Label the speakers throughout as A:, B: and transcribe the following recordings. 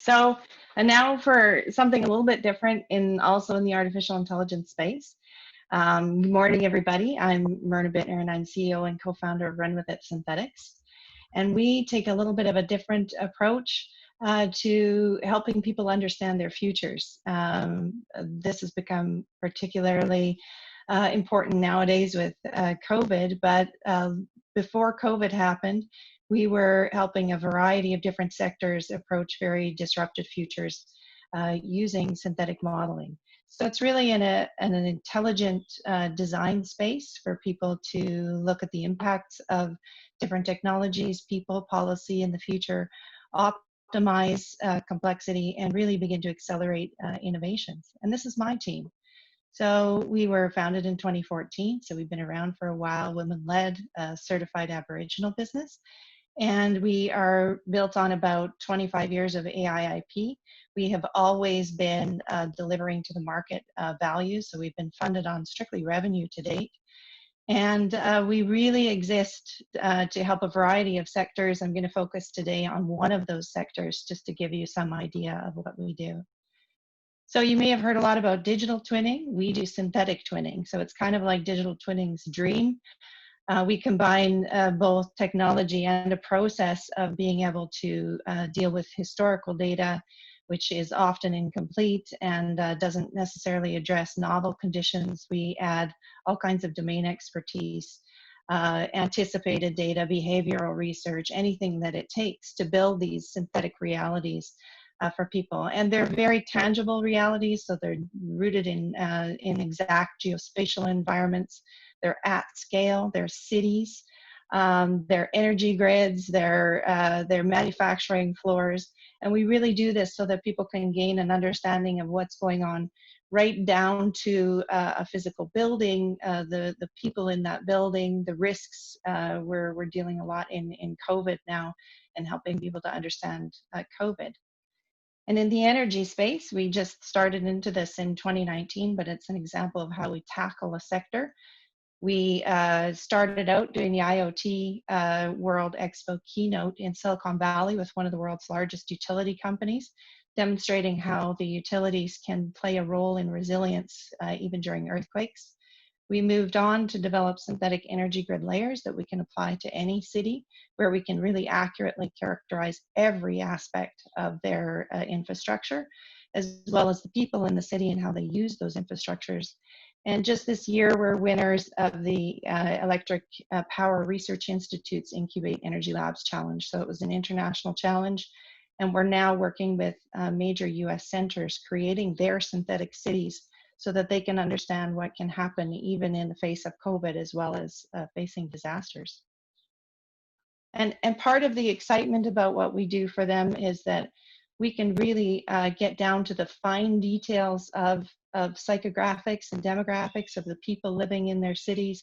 A: So, and now for something a little bit different also in the artificial intelligence space. Good morning, everybody. I'm Myrna Bittner, and I'm CEO and co-founder of RUNWITHIT Synthetics. And we take a little bit of a different approach to helping people understand their futures. This has become particularly important nowadays with COVID, but before COVID happened, we were helping a variety of different sectors approach very disrupted futures using synthetic modeling. So it's really in an intelligent design space for people to look at the impacts of different technologies, people, policy in the future, optimize complexity, and really begin to accelerate innovations. And this is my team. So we were founded in 2014, so we've been around for a while, women-led, certified Aboriginal business. And we are built on about 25 years of AI IP. We have always been delivering to the market value, so we've been funded on strictly revenue to date. And we really exist to help a variety of sectors. I'm going to focus today on one of those sectors just to give you some idea of what we do. So you may have heard a lot about digital twinning. We do synthetic twinning. So it's kind of like digital twinning's dream. We combine both technology and a process of being able to deal with historical data, which is often incomplete and doesn't necessarily address novel conditions. We add all kinds of domain expertise, anticipated data, behavioral research, anything that it takes to build these synthetic realities for people. And they're very tangible realities, so they're rooted in exact geospatial environments. They're at scale, they're cities, they're energy grids, they're manufacturing floors. And we really do this so that people can gain an understanding of what's going on right down to a physical building, the people in that building, the risks. We're dealing a lot in COVID now and helping people to understand COVID. And in the energy space, we just started into this in 2019, but it's an example of how we tackle a sector. We started out doing the IoT World Expo keynote in Silicon Valley with one of the world's largest utility companies, demonstrating how the utilities can play a role in resilience even during earthquakes. We moved on to develop synthetic energy grid layers that we can apply to any city, where we can really accurately characterize every aspect of their infrastructure, as well as the people in the city and how they use those infrastructures. And just this year, we're winners of the Electric Power Research Institute's Incubate Energy Labs Challenge. So it was an international challenge. And we're now working with major US centers creating their synthetic cities so that they can understand what can happen even in the face of COVID, as well as facing disasters. And part of the excitement about what we do for them is that we can really get down to the fine details of psychographics and demographics of the people living in their cities,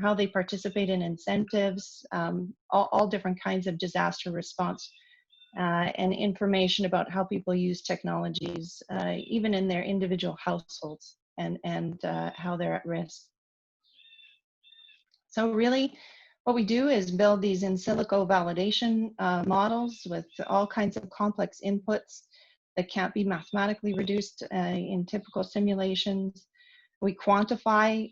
A: how they participate in incentives, all different kinds of disaster response, and information about how people use technologies, even in their individual households, and how they're at risk. So really, what we do is build these in silico validation models with all kinds of complex inputs that can't be mathematically reduced in typical simulations. We quantify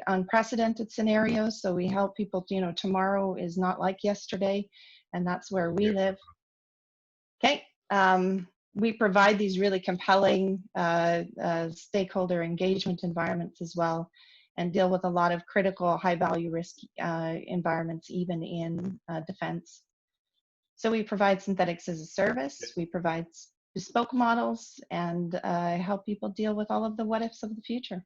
A: unprecedented scenarios, so we help people, tomorrow is not like yesterday, and that's where we live. Okay, we provide these really compelling stakeholder engagement environments as well, and deal with a lot of critical high-value risk environments, even in defense. So we provide synthetics as a service, we provide bespoke models, and help people deal with all of the what-ifs of the future.